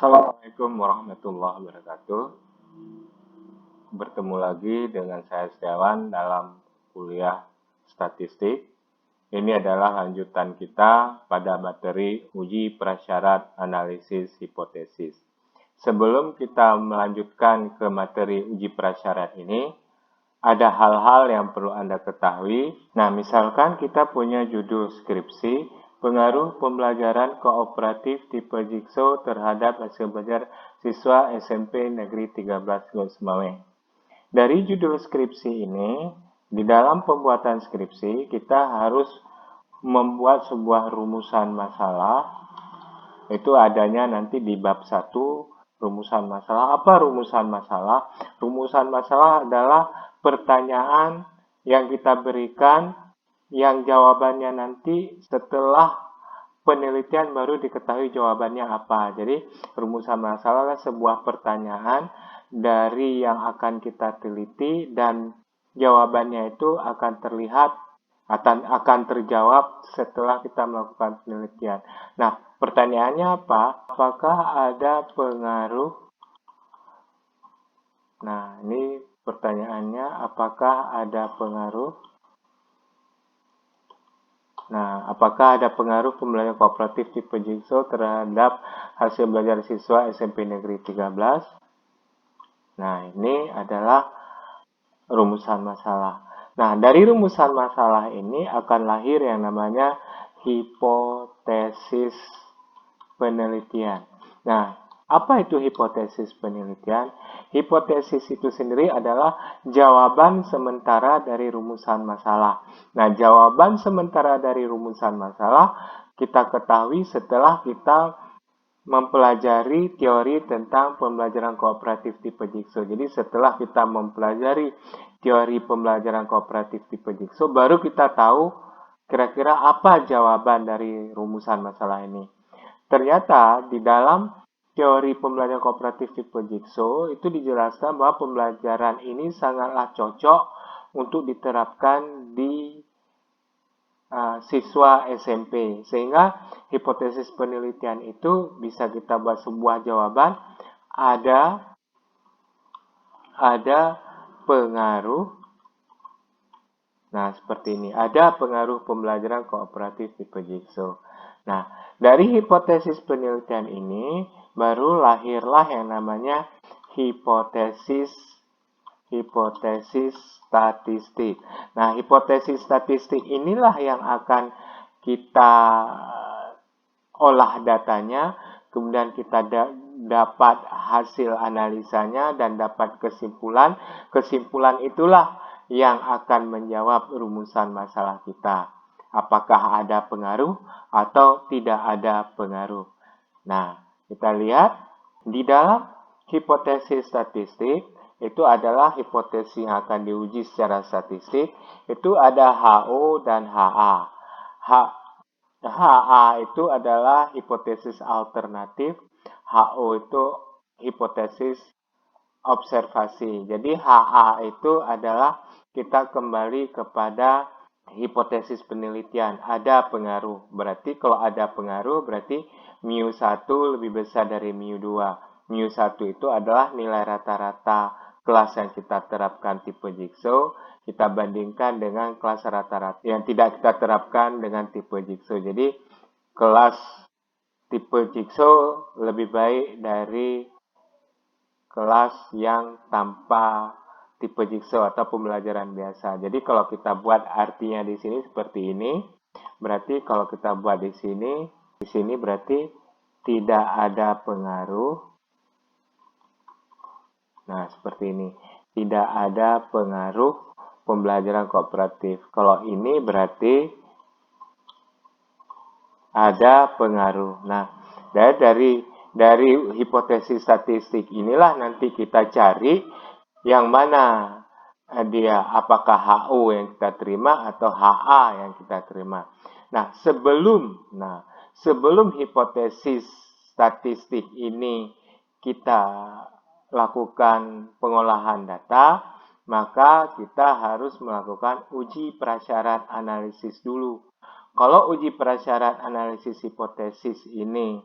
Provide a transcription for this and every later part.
Assalamualaikum warahmatullahi wabarakatuh. Bertemu lagi dengan saya Setiawan dalam kuliah statistik. Ini adalah lanjutan kita pada materi uji prasyarat analisis hipotesis. Sebelum kita melanjutkan ke materi uji prasyarat ini, ada hal-hal yang perlu Anda ketahui. Nah, misalkan kita punya judul skripsi, pengaruh pembelajaran kooperatif tipe Jigsaw terhadap hasil belajar siswa SMP Negeri 13 Gosmawe. Dari judul skripsi ini, di dalam pembuatan skripsi, kita harus membuat sebuah rumusan masalah. Itu adanya nanti di bab 1, rumusan masalah. Apa rumusan masalah? Rumusan masalah adalah pertanyaan yang kita berikan yang jawabannya nanti setelah penelitian baru diketahui jawabannya apa. Jadi rumusan masalah adalah sebuah pertanyaan dari yang akan kita teliti dan jawabannya itu akan terlihat akan terjawab setelah kita melakukan penelitian. Nah, pertanyaannya apa? Apakah ada pengaruh? Nah, ini pertanyaannya, apakah ada pengaruh? Nah, apakah ada pengaruh pembelajaran kooperatif tipe Jigsaw terhadap hasil belajar siswa SMP Negeri 13? Nah, ini adalah rumusan masalah. Nah, dari rumusan masalah ini akan lahir yang namanya hipotesis penelitian. Nah, apa itu hipotesis penelitian? Hipotesis itu sendiri adalah jawaban sementara dari rumusan masalah. Nah, jawaban sementara dari rumusan masalah kita ketahui setelah kita mempelajari teori tentang pembelajaran kooperatif tipe Jigsaw. Jadi setelah kita mempelajari teori pembelajaran kooperatif tipe Jigsaw, baru kita tahu kira-kira apa jawaban dari rumusan masalah ini. Ternyata di dalam teori pembelajaran kooperatif tipe Jigsaw itu dijelaskan bahwa pembelajaran ini sangatlah cocok untuk diterapkan di siswa SMP, sehingga hipotesis penelitian itu bisa kita buat sebuah jawaban ada pengaruh. Nah, seperti ini, ada pengaruh pembelajaran kooperatif tipe Jigsaw. Nah, dari hipotesis penelitian ini baru lahirlah yang namanya hipotesis statistik. Nah, hipotesis statistik inilah yang akan kita olah datanya, kemudian kita dapat hasil analisanya dan dapat kesimpulan. Kesimpulan itulah yang akan menjawab rumusan masalah kita. Apakah ada pengaruh atau tidak ada pengaruh. Nah, kita lihat di dalam hipotesis statistik, itu adalah hipotesis yang akan diuji secara statistik. Itu ada HO dan HA. HA itu adalah hipotesis alternatif. HO itu hipotesis observasi. Jadi HA itu adalah kita kembali kepada hipotesis penelitian. Ada pengaruh. Berarti kalau ada pengaruh, berarti mu1 lebih besar dari mu2. Mu1 itu adalah nilai rata-rata kelas yang kita terapkan tipe Jigsaw, kita bandingkan dengan kelas rata-rata yang tidak kita terapkan dengan tipe Jigsaw. Jadi, kelas tipe Jigsaw lebih baik dari kelas yang tanpa tipe Jigsaw atau pembelajaran biasa. Jadi, kalau kita buat artinya di sini seperti ini, berarti kalau kita buat di sini berarti tidak ada pengaruh. Nah, seperti ini. Tidak ada pengaruh pembelajaran kooperatif. Kalau ini berarti ada pengaruh. Nah, dari hipotesis statistik inilah nanti kita cari yang mana dia, apakah HO yang kita terima atau HA yang kita terima. Nah, sebelum hipotesis statistik ini kita lakukan pengolahan data, maka kita harus melakukan uji prasyarat analisis dulu. Kalau uji prasyarat analisis hipotesis ini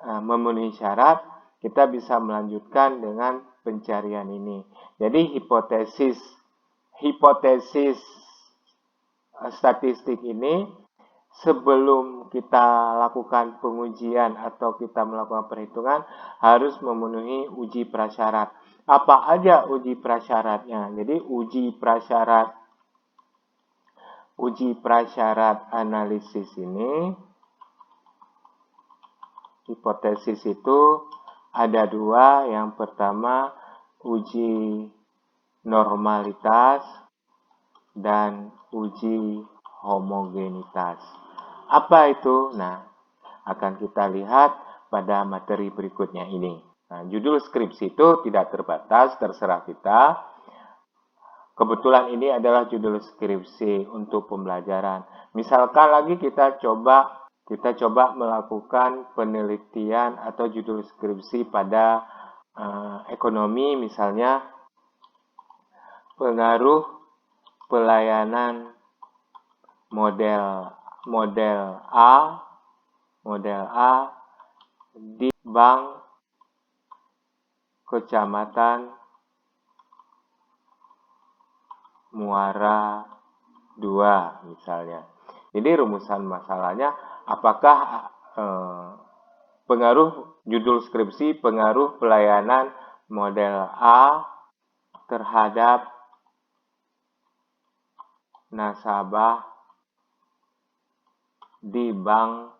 memenuhi syarat, kita bisa melanjutkan dengan pencarian ini. Jadi hipotesis statistik ini sebelum kita lakukan pengujian atau kita melakukan perhitungan harus memenuhi uji prasyarat. Apa aja uji prasyaratnya? Jadi uji prasyarat analisis ini, hipotesis itu ada dua. Yang pertama uji normalitas dan uji homogenitas. Apa itu? Nah, akan kita lihat pada materi berikutnya ini. Nah, judul skripsi itu tidak terbatas, terserah kita. Kebetulan ini adalah judul skripsi untuk pembelajaran. Misalkan lagi kita coba melakukan penelitian atau judul skripsi pada ekonomi, misalnya pengaruh pelayanan model A di Bank Kecamatan Muara 2 misalnya. Jadi rumusan masalahnya apakah pengaruh judul skripsi pengaruh pelayanan model A terhadap nasabah di Bank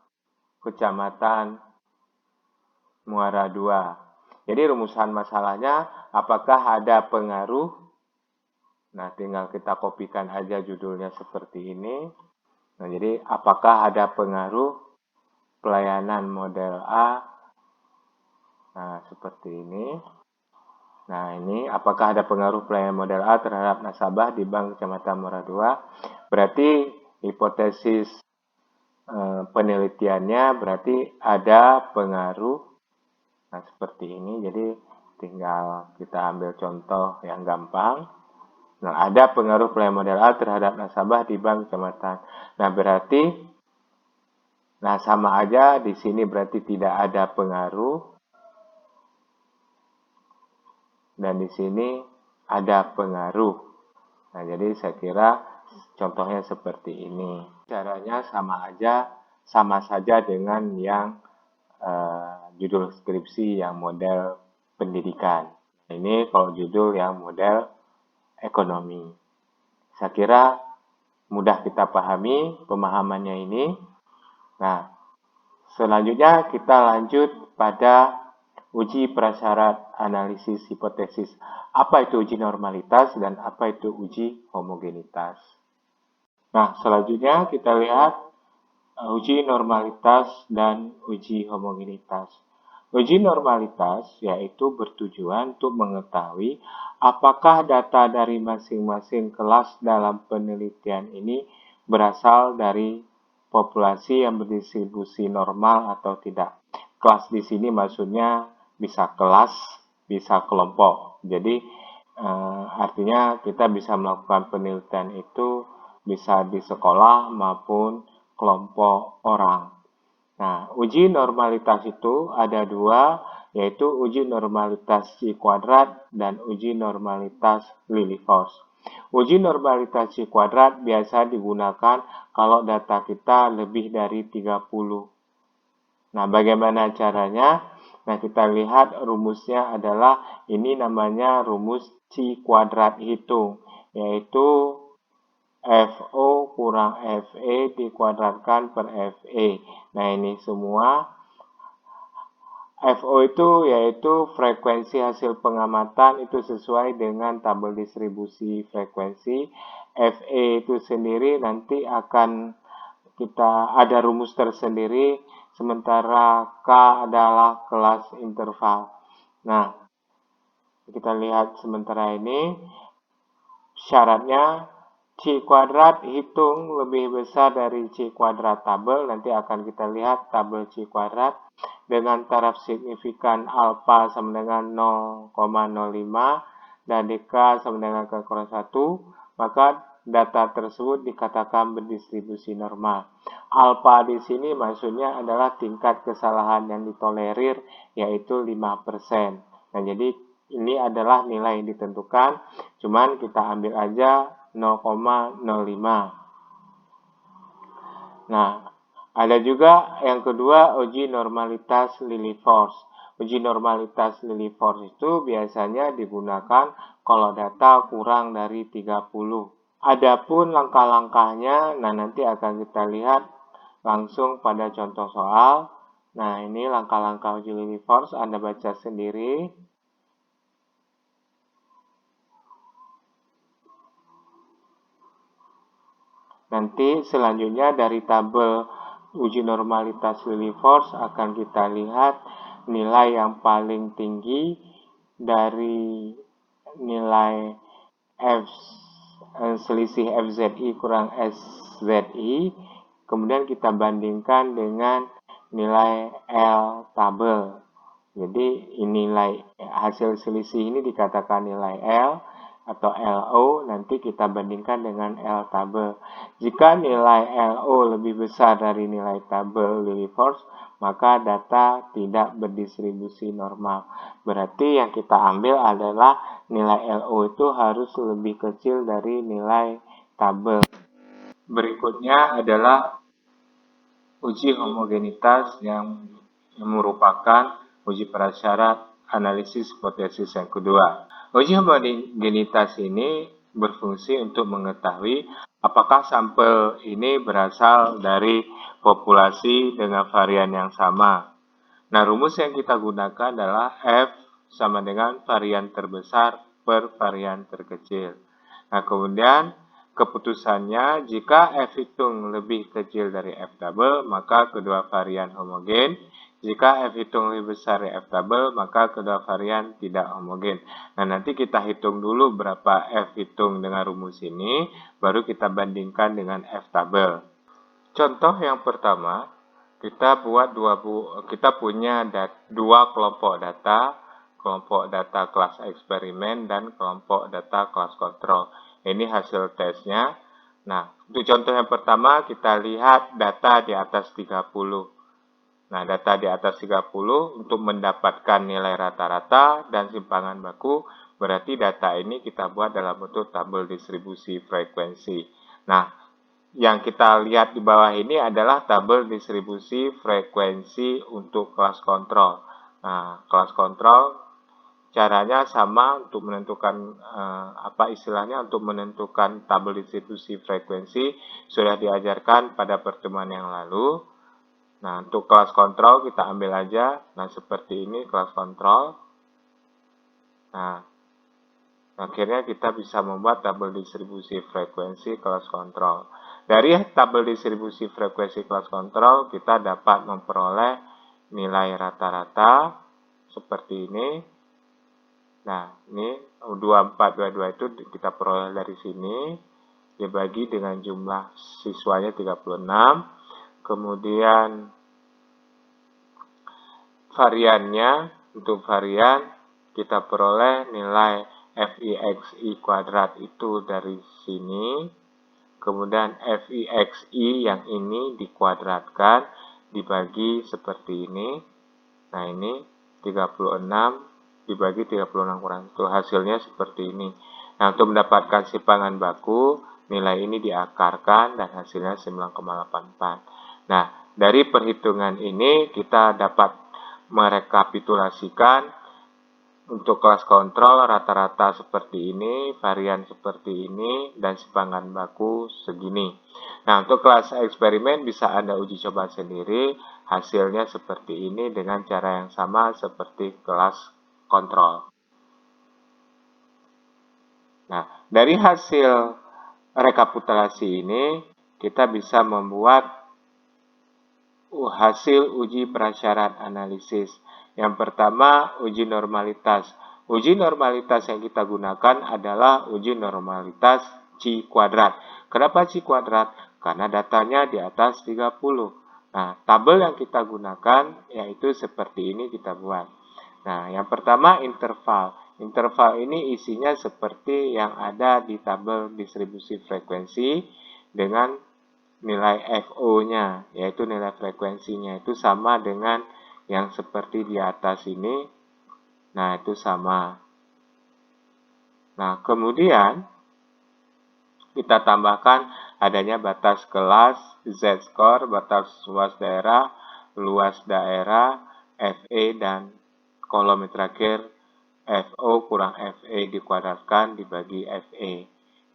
Kecamatan Muara 2. Jadi rumusan masalahnya apakah ada pengaruh. Nah, tinggal kita kopikan aja judulnya seperti ini. Nah, jadi apakah ada pengaruh pelayanan model A? Nah, seperti ini. Nah, ini apakah ada pengaruh pelayanan model A terhadap nasabah di Bank Kecamatan Muara 2? Berarti hipotesis penelitiannya berarti ada pengaruh. Nah, seperti ini. Jadi tinggal kita ambil contoh yang gampang. Nah, ada pengaruh pelayanan model A terhadap nasabah di Bank Kecamatan. Nah, berarti sama aja di sini berarti tidak ada pengaruh. Dan di sini ada pengaruh. Nah, jadi saya kira contohnya seperti ini. Caranya sama saja dengan yang judul skripsi yang model pendidikan. Ini kalau judul yang model ekonomi. Saya kira mudah kita pahami pemahamannya ini. Nah, selanjutnya kita lanjut pada uji prasyarat analisis hipotesis. Apa itu uji normalitas dan apa itu uji homogenitas? Nah, selanjutnya kita lihat uji normalitas dan uji homogenitas. Uji normalitas yaitu bertujuan untuk mengetahui apakah data dari masing-masing kelas dalam penelitian ini berasal dari populasi yang berdistribusi normal atau tidak. Kelas di sini maksudnya bisa kelas, bisa kelompok. Jadi artinya kita bisa melakukan penelitian itu bisa di sekolah maupun kelompok orang. Nah, uji normalitas itu ada dua, yaitu uji normalitas chi kuadrat dan uji normalitas Lilliefors. Uji normalitas chi kuadrat biasa digunakan kalau data kita lebih dari 30. Nah, bagaimana caranya? Nah, kita lihat rumusnya adalah ini namanya rumus chi kuadrat hitung, yaitu FO kurang FE dikuadratkan per FE. Nah, ini semua. FO itu yaitu frekuensi hasil pengamatan itu sesuai dengan tabel distribusi frekuensi. FE itu sendiri nanti akan kita ada rumus tersendiri, sementara K adalah kelas interval. Nah, kita lihat sementara ini syaratnya chi kuadrat hitung lebih besar dari chi kuadrat tabel. Nanti akan kita lihat tabel chi kuadrat dengan taraf signifikan alfa sama dengan 0,05 dan dk sama dengan K kurang 1. Maka data tersebut dikatakan berdistribusi normal. Alfa di sini maksudnya adalah tingkat kesalahan yang ditolerir, yaitu 5%. Nah, jadi ini adalah nilai yang ditentukan, cuman kita ambil aja 0,05. Nah, ada juga yang kedua, uji normalitas Lilliefors. Uji normalitas Lilliefors itu biasanya digunakan kalau data kurang dari 30. Adapun langkah-langkahnya, nah nanti akan kita lihat langsung pada contoh soal. Nah, ini langkah-langkah uji Lilliefors, Anda baca sendiri. Nanti selanjutnya dari tabel uji normalitas Lilliefors akan kita lihat nilai yang paling tinggi dari nilai selisih FZI kurang SZI, kemudian kita bandingkan dengan nilai L tabel. Jadi nilai hasil selisih ini dikatakan nilai L atau LO, nanti kita bandingkan dengan L tabel. Jika nilai LO lebih besar dari nilai tabel Lilliefors, maka data tidak berdistribusi normal. Berarti yang kita ambil adalah nilai LO itu harus lebih kecil dari nilai tabel. Berikutnya adalah uji homogenitas yang merupakan uji prasyarat analisis hipotesis yang kedua. Uji homogenitas ini berfungsi untuk mengetahui apakah sampel ini berasal dari populasi dengan varian yang sama. Nah, rumus yang kita gunakan adalah F sama dengan varian terbesar per varian terkecil. Nah, kemudian keputusannya jika F hitung lebih kecil dari F double, maka kedua varian homogen. Jika F hitung lebih besar dari F double, maka kedua varian tidak homogen. Nah, nanti kita hitung dulu berapa F hitung dengan rumus ini, baru kita bandingkan dengan F double. Contoh yang pertama, kita punya dua kelompok data kelas eksperimen dan kelompok data kelas kontrol. Ini hasil tesnya. Nah, untuk contoh yang pertama kita lihat data di atas 30. Nah, data di atas 30 untuk mendapatkan nilai rata-rata dan simpangan baku, berarti data ini kita buat dalam bentuk tabel distribusi frekuensi. Nah, yang kita lihat di bawah ini adalah tabel distribusi frekuensi untuk kelas kontrol. Nah, kelas kontrol caranya sama untuk menentukan untuk menentukan tabel distribusi frekuensi sudah diajarkan pada pertemuan yang lalu. Nah, untuk kelas kontrol kita ambil aja. Nah, seperti ini kelas kontrol. Nah, akhirnya kita bisa membuat tabel distribusi frekuensi kelas kontrol. Dari tabel distribusi frekuensi kelas kontrol, kita dapat memperoleh nilai rata-rata seperti ini. Nah, ini 2422 itu kita peroleh dari sini. Dibagi dengan jumlah siswanya 36. Kemudian variannya, untuk varian kita peroleh nilai FIXI kuadrat itu dari sini. Kemudian FIXI yang ini dikuadratkan dibagi seperti ini. Nah, ini 36 dibagi 36 kurang 1. Hasilnya seperti ini. Nah, untuk mendapatkan simpangan baku, nilai ini diakarkan dan hasilnya 9,84. Nah, dari perhitungan ini kita dapat merekapitulasikan untuk kelas kontrol rata-rata seperti ini, varian seperti ini, dan simpangan baku segini. Nah, untuk kelas eksperimen bisa Anda uji coba sendiri, hasilnya seperti ini dengan cara yang sama seperti kelas kontrol. Nah, dari hasil rekapitulasi ini, kita bisa membuat hasil uji prasyarat analisis. Yang pertama, uji normalitas. Uji normalitas yang kita gunakan adalah uji normalitas C kuadrat. Kenapa C kuadrat? Karena datanya di atas 30. Nah, tabel yang kita gunakan yaitu seperti ini kita buat. Nah, yang pertama interval. interval ini isinya seperti yang ada di tabel distribusi frekuensi dengan nilai FO-nya, yaitu nilai frekuensinya itu sama dengan yang seperti di atas ini. Nah, itu sama. Nah, kemudian kita tambahkan adanya batas kelas Z-score, batas luas daerah, FE, dan kolom terakhir FO kurang FE dikuadratkan dibagi FE.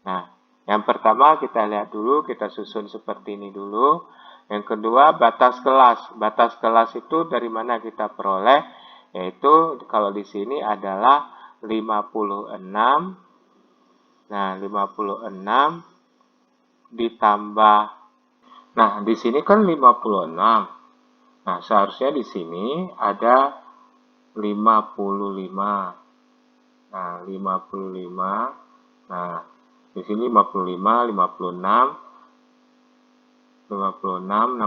Nah, yang pertama kita lihat dulu, kita susun seperti ini dulu. Yang kedua, batas kelas. Batas kelas itu dari mana kita peroleh? Yaitu kalau di sini adalah 56. Nah, 56 ditambah. Nah, di sini kan 56. Nah, seharusnya di sini ada 55. Nah, 55. Nah, di sini 55, 56, 61,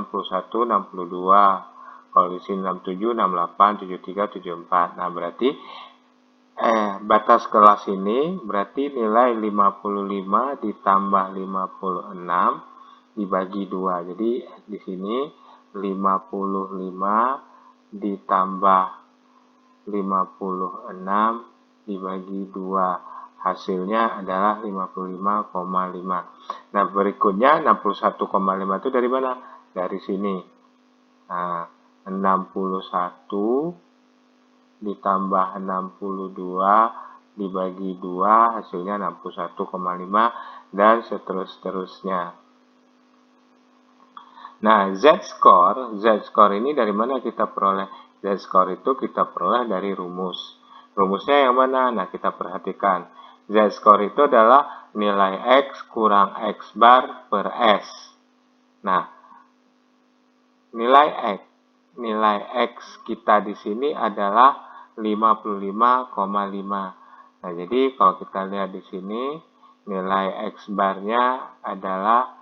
62. Kalau di sini 67, 68, 73, 74. Nah, berarti batas kelas ini berarti nilai 55 ditambah 56 dibagi 2. Jadi di sini 55 ditambah 56 dibagi 2. Hasilnya adalah 55,5. Nah, berikutnya 61,5 itu dari mana? Dari sini. Nah, 61 ditambah 62 dibagi 2 hasilnya 61,5 dan seterusnya. Nah, Z-score ini dari mana kita peroleh? Z-score itu kita peroleh dari rumus. Rumusnya yang mana? Nah, kita perhatikan. Z-score itu adalah nilai X kurang X bar per S. Nah, nilai X kita di sini adalah 55,5. Nah, jadi kalau kita lihat di sini, nilai X barnya adalah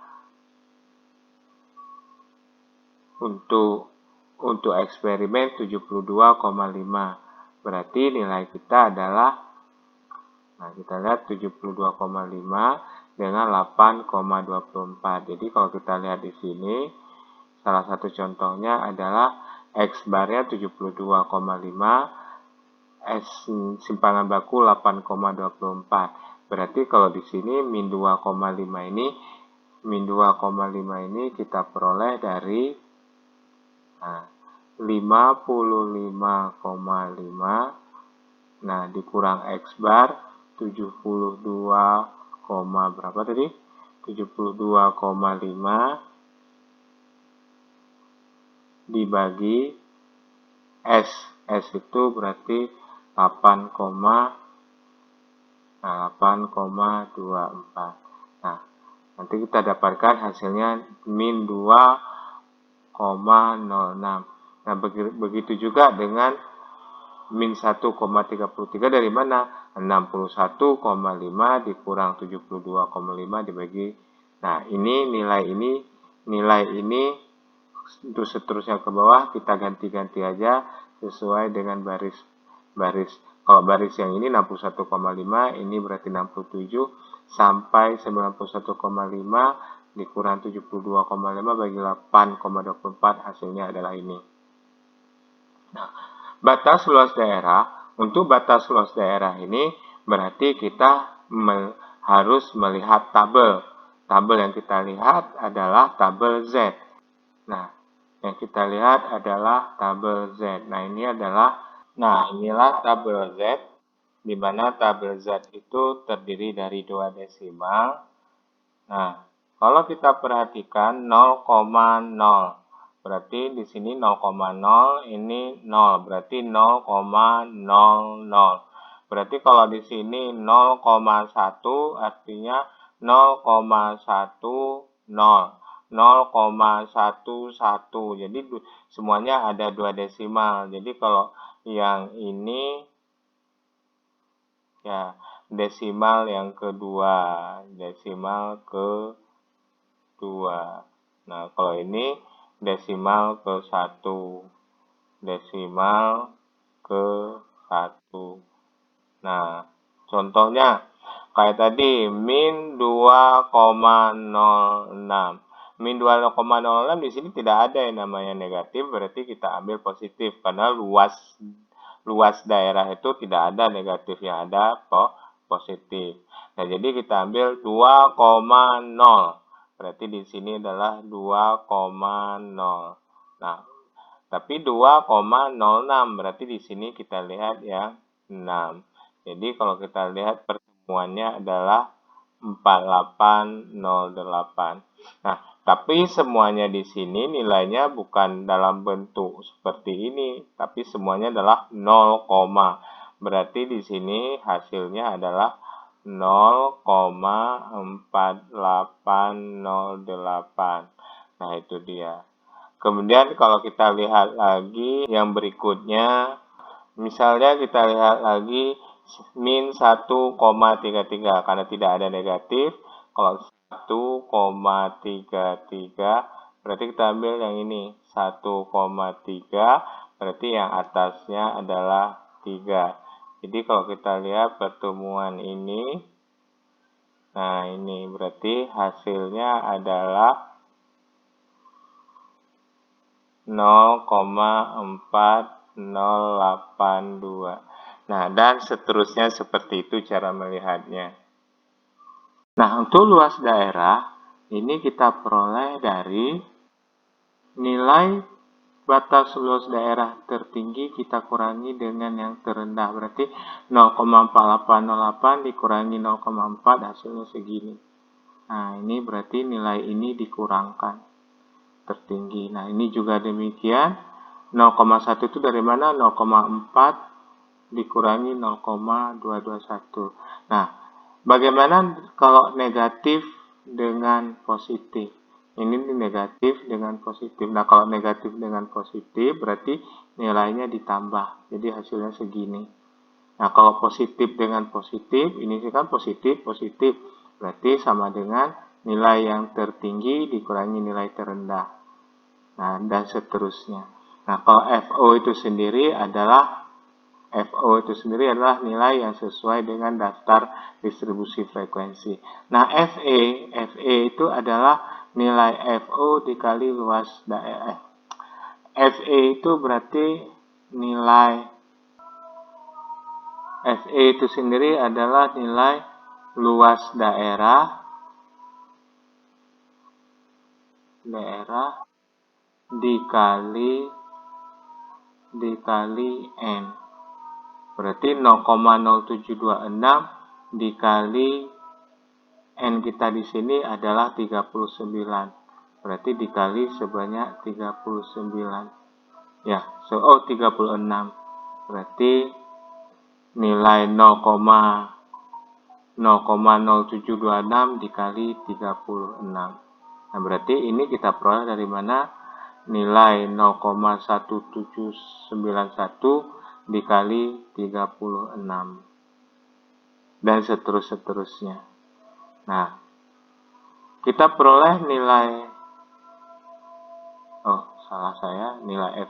untuk eksperimen 72,5. Berarti nilai kita adalah, nah kita lihat 72,5 dengan 8,24. Jadi kalau kita lihat di sini, salah satu contohnya adalah X barnya 72,5, S simpanan baku 8,24. Berarti kalau di sini min 2,5 ini kita peroleh dari 55,5. Nah, dikurang X bar 72, berapa tadi? 72,5 dibagi S. S itu berarti 8,24. Nah, nanti kita dapatkan hasilnya min 2,06. Nah, begitu juga dengan min 1,33 dari mana? 61,5 dikurang 72,5 dibagi. Nah, nilai ini untuk seterusnya ke bawah kita ganti-ganti aja sesuai dengan baris. Kalau baris yang ini 61,5, ini berarti 67 sampai 91,5 dikurang 72,5 bagi 8,24 hasilnya adalah ini. Nah, batas luas daerah. Untuk batas luas daerah ini berarti kita harus melihat tabel. Tabel yang kita lihat adalah tabel Z. Nah, yang kita lihat adalah tabel Z. Inilah tabel Z, di mana tabel Z itu terdiri dari 2 desimal. Nah, kalau kita perhatikan 0,0. Berarti di sini 0,0, ini 0, berarti 0,00. Berarti kalau di sini 0,1 artinya 0,10, 0,11. Jadi semuanya ada 2 desimal. Jadi kalau yang ini ya desimal yang kedua. Nah, kalau ini desimal ke 1. Nah, contohnya kayak tadi min 2,06. Min 2,06 di sini tidak ada yang namanya negatif, berarti kita ambil positif karena luas daerah itu tidak ada negatif, yang ada positif. Nah, jadi kita ambil 2,0. Berarti di sini adalah 2,0. Nah, tapi 2,06 berarti di sini kita lihat yang 6. Jadi kalau kita lihat pertemuannya adalah 4808. Nah, tapi semuanya di sini nilainya bukan dalam bentuk seperti ini, tapi semuanya adalah 0, berarti di sini hasilnya adalah 0,4808. Nah, itu dia. Kemudian kalau kita lihat lagi yang berikutnya, misalnya kita lihat lagi min 1,33 karena tidak ada negatif. Kalau 1,33 berarti kita ambil yang ini 1,3, berarti yang atasnya adalah 3. Jadi kalau kita lihat pertemuan ini, nah ini berarti hasilnya adalah 0,4082. Nah, dan seterusnya seperti itu cara melihatnya. Nah, untuk luas daerah, ini kita peroleh dari nilai batas luas daerah tertinggi kita kurangi dengan yang terendah. Berarti 0,4808 dikurangi 0,4 hasilnya segini. Nah, ini berarti nilai ini dikurangkan tertinggi. Nah, ini juga demikian. 0,1 itu dari mana? 0,4 dikurangi 0,221. Nah, bagaimana kalau negatif dengan positif? Ini negatif dengan positif. Nah, kalau negatif dengan positif berarti nilainya ditambah. Jadi hasilnya segini. Nah, kalau positif dengan positif, ini kan positif. Berarti sama dengan nilai yang tertinggi dikurangi nilai terendah. Nah, dan seterusnya. Nah, kalau FO itu sendiri adalah nilai yang sesuai dengan daftar distribusi frekuensi. Nah, FE itu adalah nilai FO dikali luas daerah. FE itu berarti nilai FE itu sendiri adalah nilai luas daerah dikali N. Berarti 0,0726 dikali N kita di sini adalah 39. Berarti dikali sebanyak 39. Ya, 36. Berarti nilai 0,0726 dikali 36. Nah, berarti ini kita peroleh dari mana? Nilai 0,1791 dikali 36 dan seterusnya. Nah, kita peroleh nilai nilai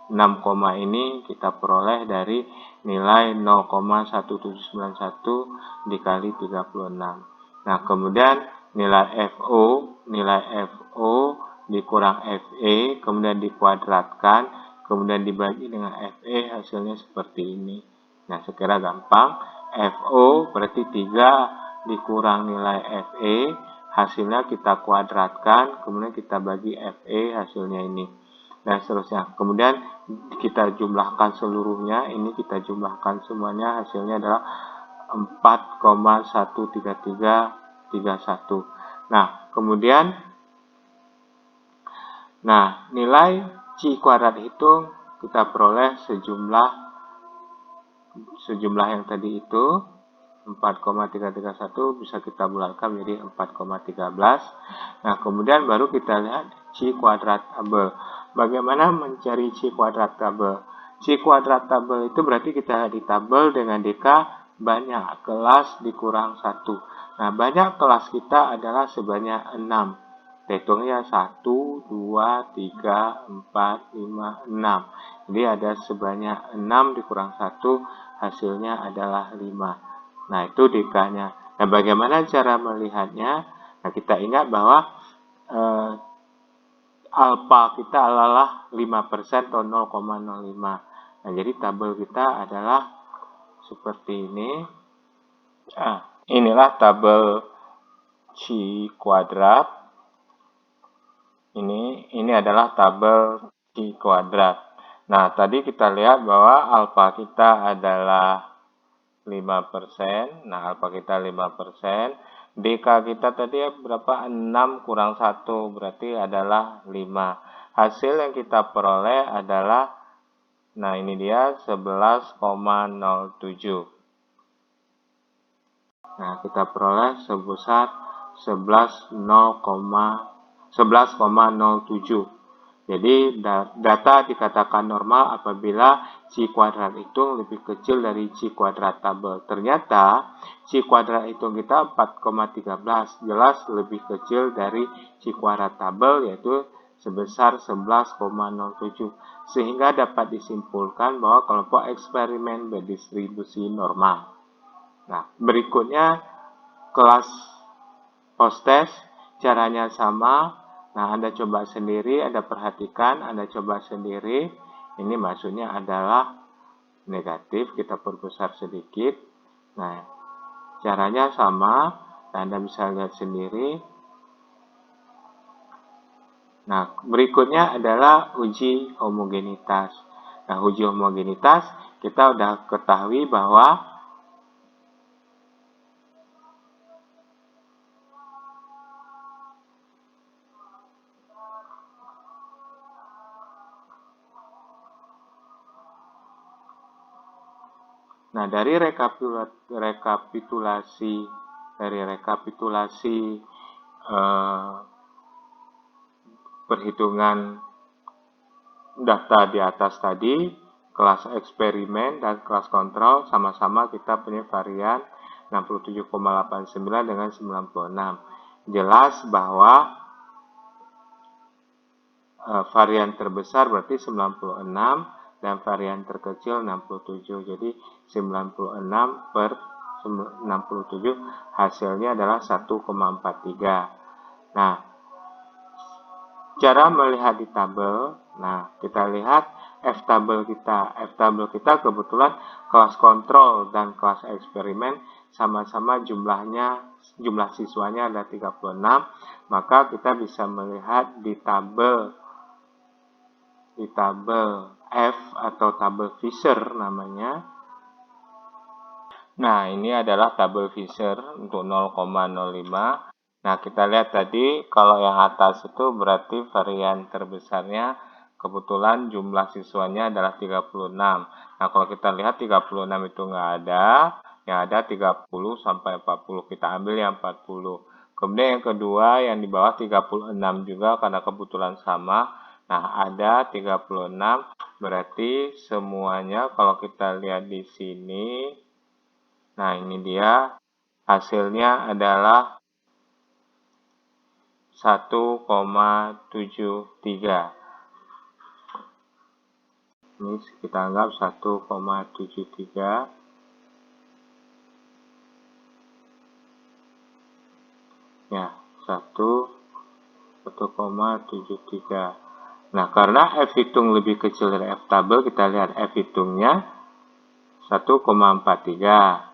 F6, ini kita peroleh dari nilai 0,1791 dikali 36. Nah, kemudian nilai FO dikurang FE, kemudian dikuadratkan, kemudian dibagi dengan FE, hasilnya seperti ini. Nah, sekira gampang. FO berarti 3 dikurang nilai FE, hasilnya kita kuadratkan, kemudian kita bagi FE, hasilnya ini. Dan seterusnya. Kemudian kita jumlahkan seluruhnya, ini kita jumlahkan semuanya, hasilnya adalah 4,13331. Nah, kemudian nilai C kuadrat itu kita peroleh sejumlah yang tadi itu 4,331 bisa kita bulatkan menjadi 4,13. Nah, kemudian baru kita lihat C kuadrat tabel. Bagaimana mencari C kuadrat tabel? C kuadrat tabel itu berarti kita di tabel dengan DK banyak kelas dikurang 1. Nah, banyak kelas kita adalah sebanyak 6. Kita hitungnya 1, 2, 3, 4, 5, 6. Jadi ada sebanyak 6 dikurang 1, hasilnya adalah 5. Nah, itu dekanya. Nah, bagaimana cara melihatnya? Nah, kita ingat bahwa alfa kita adalah 5% atau 0,05. Nah, jadi tabel kita adalah seperti ini. Inilah tabel C kuadrat. Ini adalah tabel C kuadrat. Nah, tadi kita lihat bahwa alfa kita adalah 5%. Nah, alfa kita 5%. DK kita tadi berapa? 6 kurang 1 berarti adalah 5. Hasil yang kita peroleh adalah, nah ini dia 11,07. Nah, kita peroleh sebesar 11,07. Jadi data dikatakan normal apabila C kuadrat hitung lebih kecil dari C kuadrat tabel. Ternyata C kuadrat hitung kita 4,13, jelas lebih kecil dari C kuadrat tabel, yaitu sebesar 11,07. Sehingga dapat disimpulkan bahwa kelompok eksperimen berdistribusi normal. Nah, berikutnya kelas post-test, caranya sama. Nah, Anda coba sendiri, Anda perhatikan, Anda coba sendiri. Ini maksudnya adalah negatif, kita perbesar sedikit. Nah, caranya sama, Anda bisa lihat sendiri. Nah, berikutnya adalah uji homogenitas. Nah, uji homogenitas, kita udah ketahui bahwa dari rekapitulasi perhitungan data di atas tadi, kelas eksperimen dan kelas kontrol sama-sama kita punya varian 67,89 dengan 96. Jelas bahwa varian terbesar berarti 96 dan varian terkecil 67. Jadi 96 per 67 hasilnya adalah 1,43. Nah, cara melihat di tabel, nah kita lihat F tabel kita kebetulan kelas kontrol dan kelas eksperimen sama-sama jumlah siswanya ada 36, maka kita bisa melihat di tabel F atau tabel Fisher namanya. Nah, ini adalah tabel Fisher untuk 0,05. Nah, kita lihat tadi kalau yang atas itu berarti varian terbesarnya kebetulan jumlah siswanya adalah 36. Nah, kalau kita lihat 36 itu nggak ada, yang ada 30 sampai 40. Kita ambil yang 40. Kemudian yang kedua yang di bawah 36 juga karena kebetulan sama. Nah, ada 36, berarti semuanya kalau kita lihat di sini, nah ini dia, hasilnya adalah 1,73. Ini kita anggap 1,73. Ya, 1,73. Nah, karena F hitung lebih kecil dari F tabel, kita lihat F hitungnya 1,43.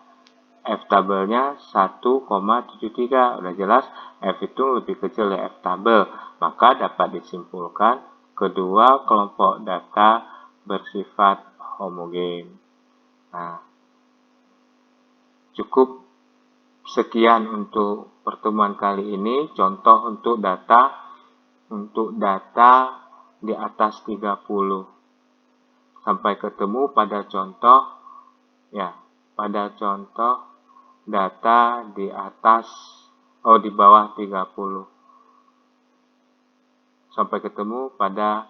F tabelnya 1,73. Udah jelas F hitung lebih kecil dari F tabel. Maka dapat disimpulkan kedua kelompok data bersifat homogen. Nah, cukup sekian untuk pertemuan kali ini. Contoh untuk data di atas 30. Sampai ketemu pada contoh data di bawah 30. Sampai ketemu pada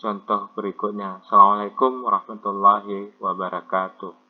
contoh berikutnya. Assalamualaikum warahmatullahi wabarakatuh.